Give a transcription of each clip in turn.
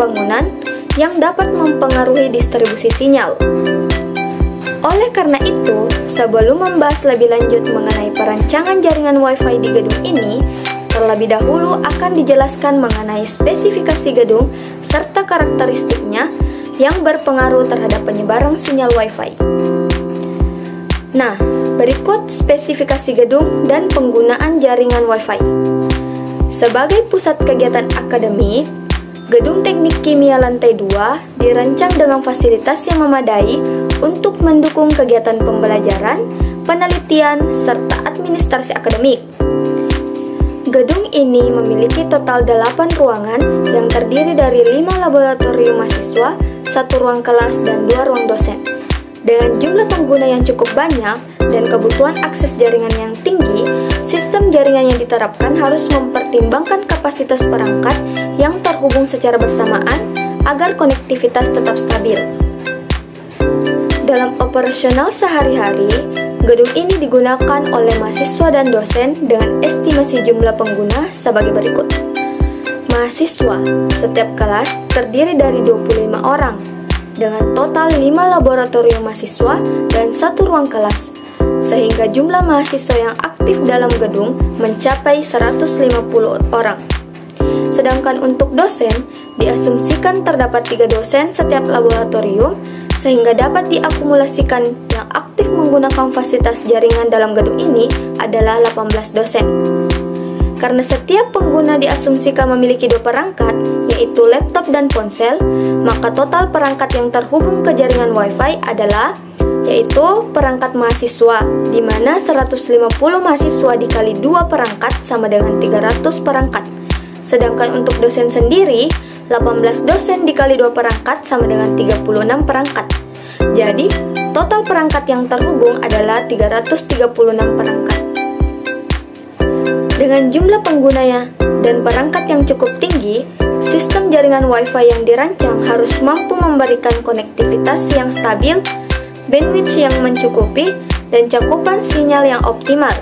bangunan yang dapat mempengaruhi distribusi sinyal. Oleh karena itu, sebelum membahas lebih lanjut mengenai perancangan jaringan Wi-Fi di gedung ini, terlebih dahulu akan dijelaskan mengenai spesifikasi gedung serta karakteristiknya yang berpengaruh terhadap penyebaran sinyal Wi-Fi. Nah, berikut spesifikasi gedung dan penggunaan jaringan Wi-Fi. Sebagai pusat kegiatan akademik, Gedung Teknik Kimia Lantai 2 dirancang dengan fasilitas yang memadai untuk mendukung kegiatan pembelajaran, penelitian, serta administrasi akademik. Gedung ini memiliki total 8 ruangan yang terdiri dari 5 laboratorium mahasiswa, 1 ruang kelas, dan 2 ruang dosen. Dengan jumlah pengguna yang cukup banyak dan kebutuhan akses jaringan yang tinggi, sistem jaringan yang diterapkan harus mempertimbangkan kapasitas perangkat yang terhubung secara bersamaan agar konektivitas tetap stabil. Dalam operasional sehari-hari, gedung ini digunakan oleh mahasiswa dan dosen dengan estimasi jumlah pengguna sebagai berikut. Mahasiswa setiap kelas terdiri dari 25 orang, dengan total 5 laboratorium mahasiswa dan 1 ruang kelas, sehingga jumlah mahasiswa yang aktif dalam gedung mencapai 150 orang. Sedangkan untuk dosen, diasumsikan terdapat 3 dosen setiap laboratorium, sehingga dapat diakumulasikan yang aktif menggunakan fasilitas jaringan dalam gedung ini adalah 18 dosen. Karena setiap pengguna diasumsikan memiliki 2 perangkat, yaitu laptop dan ponsel, maka total perangkat yang terhubung ke jaringan Wi-Fi adalah yaitu perangkat mahasiswa, di mana 150 mahasiswa dikali 2 perangkat sama dengan 300 perangkat. Sedangkan untuk dosen sendiri, 18 dosen dikali 2 perangkat sama dengan 36 perangkat. Jadi, total perangkat yang terhubung adalah 336 perangkat. Dengan jumlah penggunanya dan perangkat yang cukup tinggi, sistem jaringan Wi-Fi yang dirancang harus mampu memberikan konektivitas yang stabil, bandwidth yang mencukupi, dan cakupan sinyal yang optimal.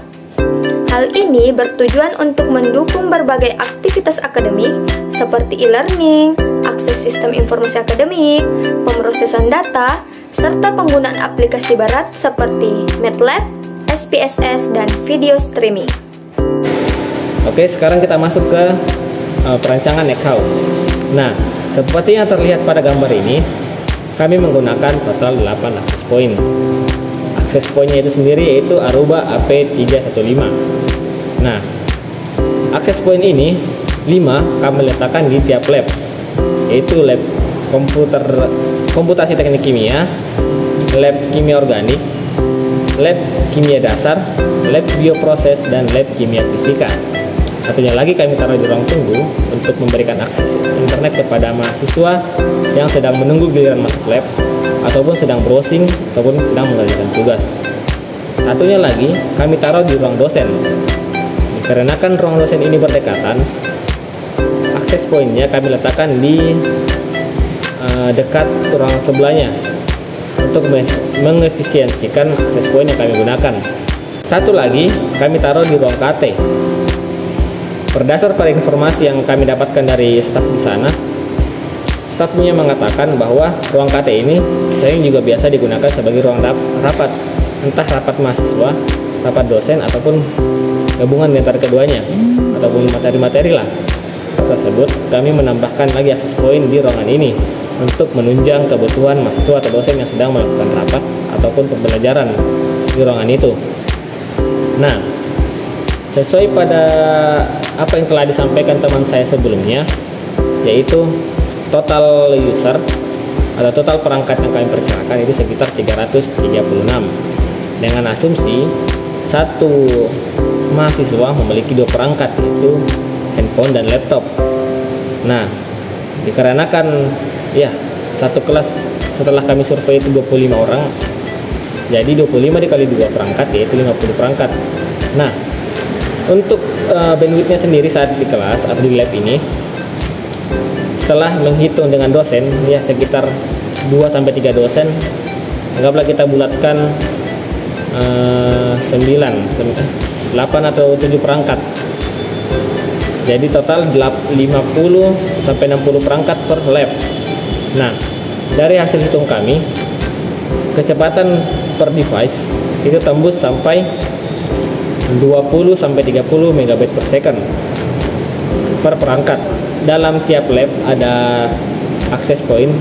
Hal ini bertujuan untuk mendukung berbagai aktivitas akademik seperti e-learning, akses sistem informasi akademik, pemrosesan data, serta penggunaan aplikasi barat seperti MATLAB, SPSS, dan video streaming. Oke, sekarang kita masuk ke perancangan NetHow. Nah, seperti yang terlihat pada gambar ini, kami menggunakan total 8 akses point. Akses pointnya itu sendiri yaitu Aruba AP315. Nah, akses point ini 5 kami letakkan di tiap lab, yaitu lab komputasi teknik kimia, lab kimia organik, lab kimia dasar, lab bioproses, dan lab kimia fisika. Satunya lagi kami taruh di ruang tunggu untuk memberikan akses internet kepada mahasiswa yang sedang menunggu giliran masuk lab, ataupun sedang browsing, ataupun sedang mengerjakan tugas. Satunya lagi kami taruh di ruang dosen. Dikarenakan ruang dosen ini berdekatan, akses pointnya kami letakkan di dekat ruang sebelahnya untuk mengefisiensikan akses point yang kami gunakan. Satu lagi kami taruh di ruang KT. Berdasar pada informasi yang kami dapatkan dari staf di sana, stafnya mengatakan bahwa ruang KT ini sering juga biasa digunakan sebagai ruang rapat, entah rapat mahasiswa, rapat dosen, ataupun gabungan di antara keduanya, ataupun materi-materi lah tersebut. Kami menambahkan lagi akses point di ruangan ini untuk menunjang kebutuhan mahasiswa atau dosen yang sedang melakukan rapat ataupun pembelajaran di ruangan itu. Nah, sesuai pada apa yang telah disampaikan teman saya sebelumnya, yaitu total user atau total perangkat yang kami perkirakan itu sekitar 336, dengan asumsi satu mahasiswa memiliki 2 perangkat, yaitu handphone dan laptop. Nah, dikarenakan ya satu kelas setelah kami survei itu 25 orang, jadi 25 dikali 2 perangkat yaitu 50 perangkat. Nah, untuk bandwidthnya sendiri saat di kelas atau di lab ini, setelah menghitung dengan dosen, ya sekitar 2-3 dosen, anggaplah kita bulatkan 8 atau 7 perangkat. Jadi total 50 sampai 60 perangkat per lab. Nah, dari hasil hitung kami, kecepatan per device itu tembus sampai 20 sampai 30 megabit per second per perangkat. Dalam tiap lab ada access point,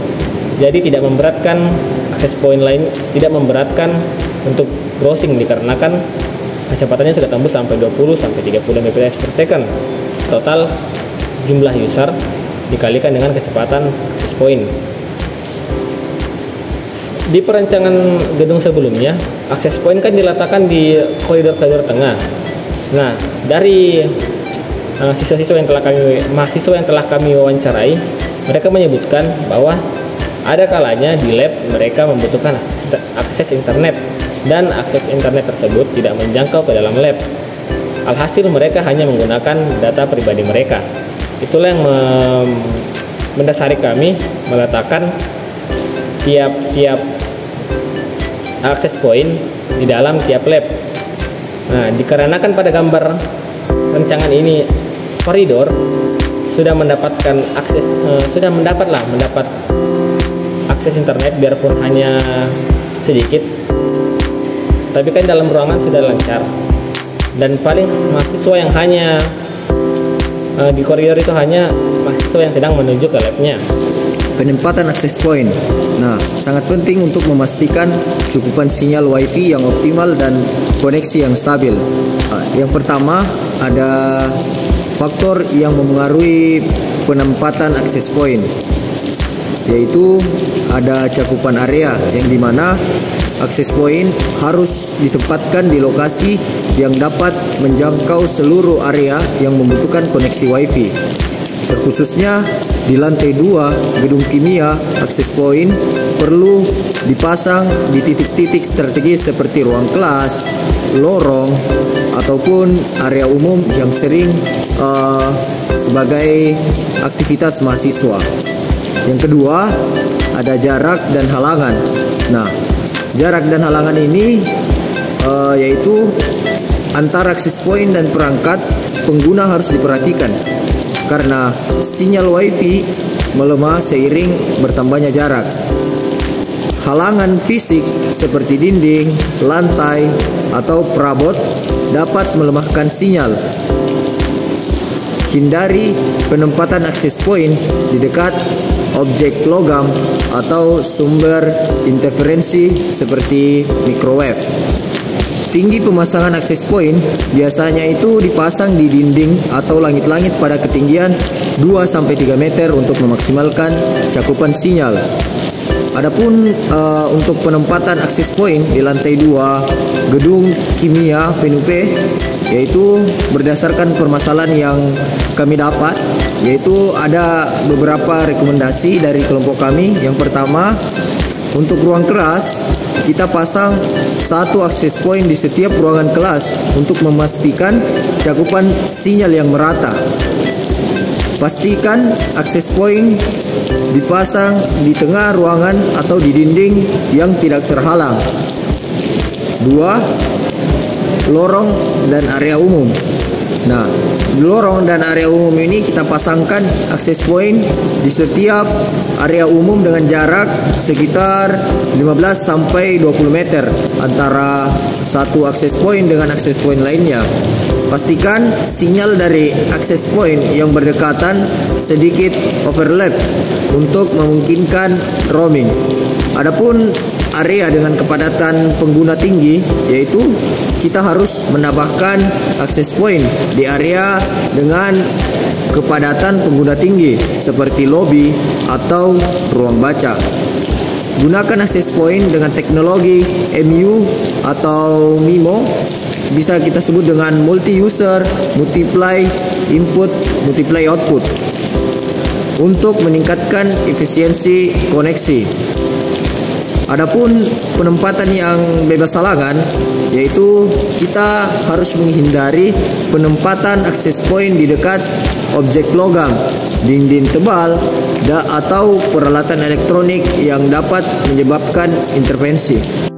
jadi tidak memberatkan access point lain, tidak memberatkan untuk browsing dikarenakan kecepatannya sudah tembus sampai 20 sampai 30 Mbps per second. Total jumlah user dikalikan dengan kecepatan access point. Di perancangan gedung sebelumnya, access point kan diletakkan di koridor-koridor tengah. Nah, dari mahasiswa yang telah kami wawancarai, mereka menyebutkan bahwa ada kalanya di lab mereka membutuhkan akses internet dan akses internet tersebut tidak menjangkau ke dalam lab. Alhasil mereka hanya menggunakan data pribadi mereka. Itulah yang mendasari kami meletakkan tiap akses point di dalam tiap lab. Nah, dikarenakan pada gambar rancangan ini koridor sudah mendapat akses internet biarpun hanya sedikit, tapi kan dalam ruangan sudah lancar, dan paling mahasiswa yang hanya di koridor itu hanya mahasiswa yang sedang menuju ke labnya. Penempatan akses point. Nah, sangat penting untuk memastikan cukupan sinyal WiFi yang optimal dan koneksi yang stabil. Yang pertama, ada faktor yang memengaruhi penempatan akses point, yaitu ada cakupan area, yang dimana akses point harus ditempatkan di lokasi yang dapat menjangkau seluruh area yang membutuhkan koneksi WiFi. Terkhususnya di lantai 2 gedung kimia, akses point perlu dipasang di titik-titik strategis seperti ruang kelas, lorong, ataupun area umum yang sering sebagai aktivitas mahasiswa. Yang kedua, ada jarak dan halangan. Nah, jarak dan halangan ini yaitu antara akses point dan perangkat pengguna harus diperhatikan, karena sinyal WiFi melemah seiring bertambahnya jarak. Halangan fisik seperti dinding, lantai, atau perabot dapat melemahkan sinyal. Hindari penempatan akses point di dekat objek logam atau sumber interferensi seperti microwave. Tinggi pemasangan akses point biasanya itu dipasang di dinding atau langit-langit pada ketinggian 2-3 meter untuk memaksimalkan cakupan sinyal. Adapun untuk penempatan akses point di lantai 2 gedung kimia PNUP, yaitu berdasarkan permasalahan yang kami dapat, yaitu ada beberapa rekomendasi dari kelompok kami. Yang pertama, untuk ruang kelas kita pasang 1 akses point di setiap ruangan kelas untuk memastikan cakupan sinyal yang merata. Pastikan akses point dipasang di tengah ruangan atau di dinding yang tidak terhalang. 2. Lorong dan area umum. Nah, di lorong dan area umum ini kita pasangkan akses point di setiap area umum dengan jarak sekitar 15 sampai 20 meter antara satu akses point dengan akses point lainnya. Pastikan sinyal dari akses point yang berdekatan sedikit overlap untuk memungkinkan roaming. Adapun area dengan kepadatan pengguna tinggi, yaitu kita harus menambahkan akses point di area dengan kepadatan pengguna tinggi seperti lobi atau ruang baca. Gunakan akses point dengan teknologi MU atau MIMO, bisa kita sebut dengan multi user, multiply input, multiply output, untuk meningkatkan efisiensi koneksi. Adapun penempatan yang bebas halangan, yaitu kita harus menghindari penempatan akses point di dekat objek logam, dinding tebal, atau peralatan elektronik yang dapat menyebabkan intervensi.